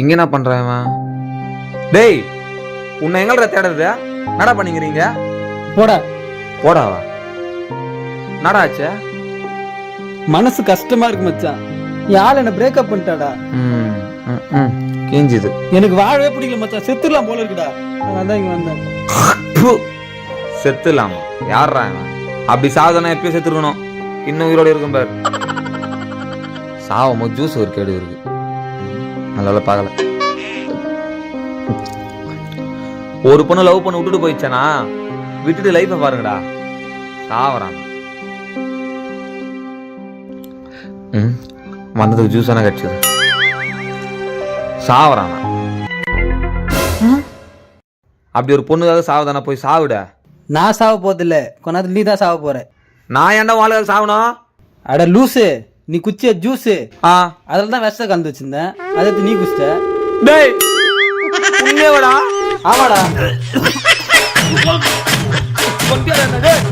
இங்க என்ன பண்றான் இவன்? டேய், உன்னை எங்கடா தேடுறது? என்னடா பண்ணிக்கிறீங்க? போடா. போடாவா? என்னடா ஆச்சு? மனசு கஷ்டமா இருக்கு மச்சான். யாழ் என்ன பிரேக்கப் பண்ணிட்டாடா. கிஞ்சுது. எனக்கு வாழவே பிடிக்கல மச்சான். செத்துடலாம் போல இருக்குடா. நான் தான் இங்க வந்தேன். செத்துலாமா? யாரா இவன்? அப்படி சாதனை எப்பயும் செத்துருக்கணும். இன்னும் உயிரோட இருக்கும் பாரு. சாவமோ ஜூஸ் ஒரு கேடு இருக்கு. நல்ல பார்க்கல. ஒரு பொண்ணு லவ் பண்ண விட்டுட்டு போயிடுச்சானா விட்டுட்டு லைஃபை பாருங்கடா. சாவறான். வந்ததுக்கு ஜூஸ் ஆனா கிடைச்சது. சாவறான். அப்படி ஒரு பொண்ணுக்காக சாவுதானா? போய் சாவிட. நான் சாவ போதில்ல, கொஞ்ச நேரத்துல நீ தான் சாவ போற. நான் ஏன்டா வாழ்க்கை சாவணும்? அட லூசு, நீ குச்சிய ஜூஸு. ஆ, அதில் தான் விஷத்தை கலந்து வச்சிருந்தேன். அதை எடுத்து நீ குச்சிட்ட. டேய் உண்மையாடா? ஆமாடா. கொன்னியாடா என்ன டேய்?